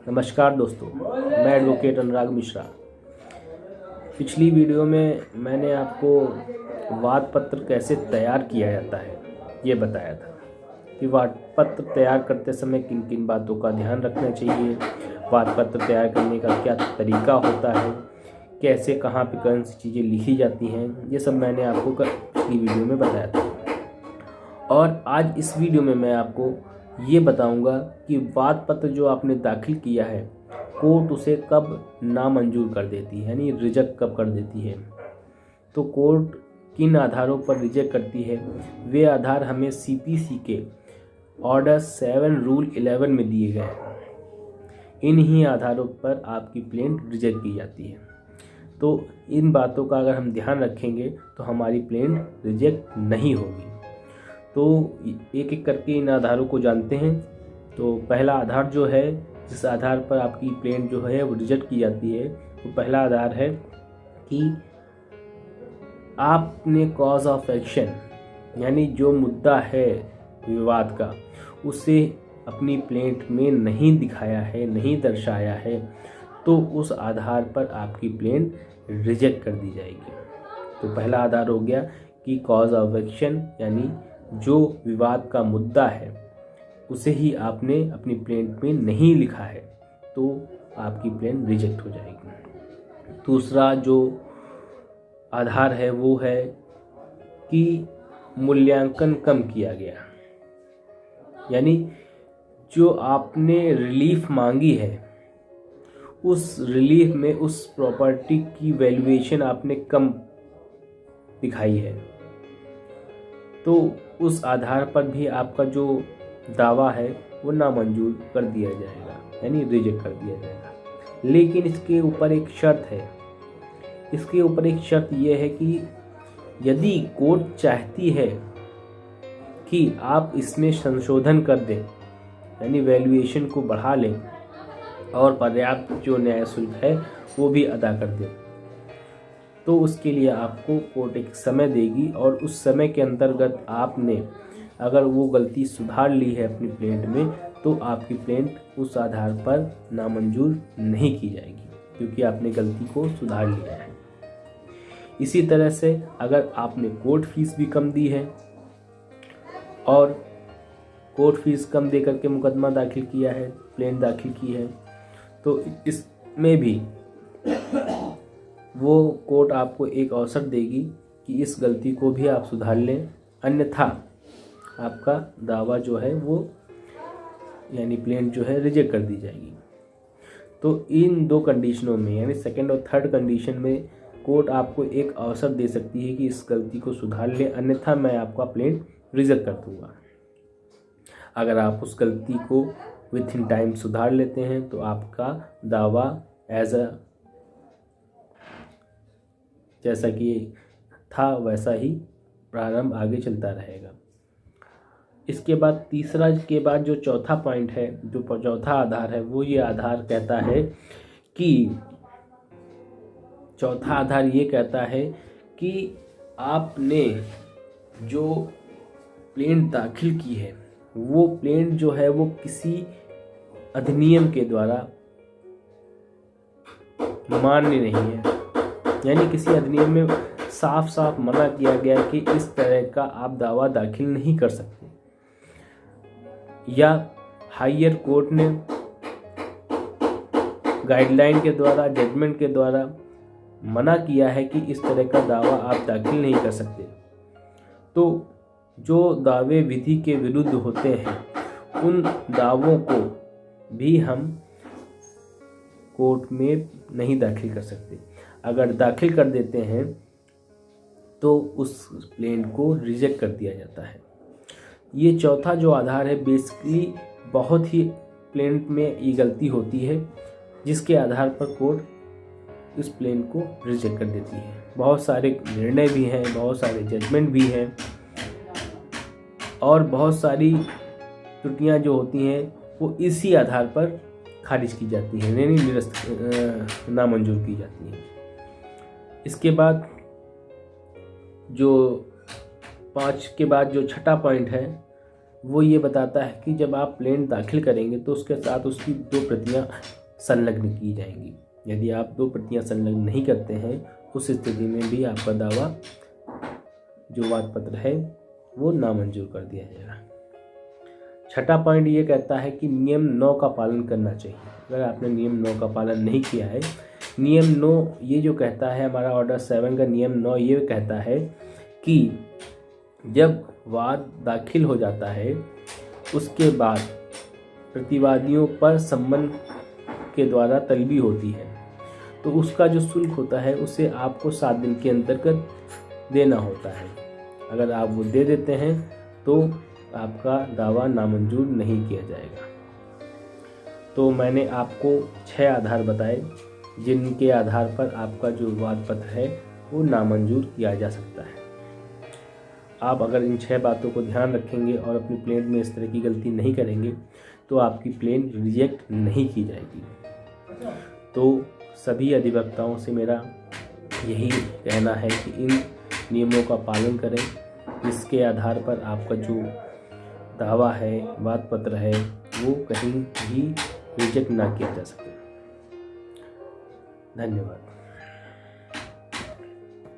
नमस्कार दोस्तों, मैं एडवोकेट अनुराग मिश्रा। पिछली वीडियो में मैंने आपको वाद पत्र कैसे तैयार किया जाता है ये बताया था कि वाद पत्र तैयार करते समय किन किन बातों का ध्यान रखना चाहिए, वाद पत्र तैयार करने का क्या तरीका होता है, कैसे कहाँ पे कौन सी चीज़ें लिखी जाती हैं, ये सब मैंने आपको पिछली वीडियो में बताया था। और आज इस वीडियो में मैं आपको ये बताऊंगा कि वाद पत्र जो आपने दाखिल किया है कोर्ट उसे कब नामंजूर कर देती है, यानी रिजेक्ट कब कर देती है। तो कोर्ट किन आधारों पर रिजेक्ट करती है, वे आधार हमें सीपीसी के ऑर्डर 7 रूल 11 में दिए गए हैं। इन्हीं आधारों पर आपकी प्लेंट रिजेक्ट की जाती है। तो इन बातों का अगर हम ध्यान रखेंगे तो हमारी प्लेंट रिजेक्ट नहीं होगी। तो एक एक करके इन आधारों को जानते हैं। तो पहला आधार जो है, जिस आधार पर आपकी प्लेंट जो है वो रिजेक्ट की जाती है, वो पहला आधार है कि आपने कॉज ऑफ एक्शन, यानी जो मुद्दा है विवाद का, उसे अपनी प्लेंट में नहीं दिखाया है, नहीं दर्शाया है, तो उस आधार पर आपकी प्लेंट रिजेक्ट कर दी जाएगी। तो पहला आधार हो गया कि कॉज ऑफ एक्शन, यानी जो विवाद का मुद्दा है उसे ही आपने अपनी प्लेंट में नहीं लिखा है, तो आपकी प्लेंट रिजेक्ट हो जाएगी। दूसरा जो आधार है वो है कि मूल्यांकन कम किया गया, यानी जो आपने रिलीफ मांगी है उस रिलीफ में उस प्रॉपर्टी की वैल्यूएशन आपने कम दिखाई है, तो उस आधार पर भी आपका जो दावा है वो नामंजूर कर दिया जाएगा, यानी रिजेक्ट कर दिया जाएगा। लेकिन इसके ऊपर एक शर्त है। इसके ऊपर एक शर्त ये है कि यदि कोर्ट चाहती है कि आप इसमें संशोधन कर दें, यानी वैल्यूएशन को बढ़ा लें और पर्याप्त जो न्याय शुल्क है वो भी अदा कर दें, तो उसके लिए आपको कोर्ट एक समय देगी और उस समय के अंतर्गत आपने अगर वो गलती सुधार ली है अपनी प्लेंट में, तो आपकी प्लेंट उस आधार पर नामंजूर नहीं की जाएगी, क्योंकि आपने गलती को सुधार लिया है। इसी तरह से अगर आपने कोर्ट फीस भी कम दी है और कोर्ट फीस कम दे करके मुकदमा दाखिल किया है, प्लेंट दाखिल की है, तो इसमें भी वो कोर्ट आपको एक अवसर देगी कि इस गलती को भी आप सुधार लें, अन्यथा आपका दावा जो है वो, यानी प्लेंट जो है, रिजेक्ट कर दी जाएगी। तो इन दो कंडीशनों में, यानी सेकंड और थर्ड कंडीशन में कोर्ट आपको एक अवसर दे सकती है कि इस गलती को सुधार लें, अन्यथा मैं आपका प्लेंट रिजेक्ट कर दूंगा। अगर आप उस गलती को विद इन टाइम सुधार लेते हैं तो आपका दावा जैसा कि था वैसा ही प्रारंभ आगे चलता रहेगा। इसके बाद तीसरा के बाद जो चौथा पॉइंट है, जो चौथा आधार है, वो ये आधार कहता है कि चौथा आधार ये कहता है कि आपने जो प्लेंट दाखिल की है वो प्लेंट जो है वो किसी अधिनियम के द्वारा मान्य नहीं है, यानी किसी अधिनियम में साफ साफ मना किया गया कि इस तरह का आप दावा दाखिल नहीं कर सकते, या हायर कोर्ट ने गाइडलाइन के द्वारा, जजमेंट के द्वारा मना किया है कि इस तरह का दावा आप दाखिल नहीं कर सकते। तो जो दावे विधि के विरुद्ध होते हैं उन दावों को भी हम कोर्ट में नहीं दाखिल कर सकते। अगर दाखिल कर देते हैं तो उस प्लेंट को रिजेक्ट कर दिया जाता है। ये चौथा जो आधार है, बेसिकली बहुत ही प्लेंट में ये गलती होती है जिसके आधार पर कोर्ट इस प्लेंट को रिजेक्ट कर देती है। बहुत सारे निर्णय भी हैं, बहुत सारे जजमेंट भी हैं और बहुत सारी त्रुटियां जो होती हैं वो इसी आधार पर खारिज की जाती है, यानी नामंजूर की जाती है। इसके बाद जो 5 के बाद जो छठा पॉइंट है वो ये बताता है कि जब आप प्लेंट दाखिल करेंगे तो उसके साथ उसकी 2 प्रतियां संलग्न की जाएंगी। यदि आप 2 प्रतियां संलग्न नहीं करते हैं उस स्थिति में भी आपका दावा जो वाद पत्र है वो नामंजूर कर दिया जाएगा। छठा पॉइंट ये कहता है कि नियम 9 का पालन करना चाहिए। अगर आपने नियम 9 का पालन नहीं किया है, नियम 9 ये जो कहता है, हमारा ऑर्डर 7 का नियम 9 ये कहता है कि जब वाद दाखिल हो जाता है उसके बाद प्रतिवादियों पर सम्मन के द्वारा तलबी होती है तो उसका जो शुल्क होता है उसे आपको 7 दिन के अंतर्गत देना होता है। अगर आप वो दे देते हैं तो आपका दावा नामंजूर नहीं किया जाएगा। तो मैंने आपको 6 आधार बताए जिनके आधार पर आपका जो वाद पत्र है वो नामंजूर किया जा सकता है। आप अगर इन 6 बातों को ध्यान रखेंगे और अपनी प्लेंट में इस तरह की गलती नहीं करेंगे तो आपकी प्लेंट रिजेक्ट नहीं की जाएगी। तो सभी अधिवक्ताओं से मेरा यही कहना है कि इन नियमों का पालन करें जिसके आधार पर आपका जो दावा है, वाद पत्र है, वो कहीं भी रिजेक्ट ना किया जा सके। धन्यवाद।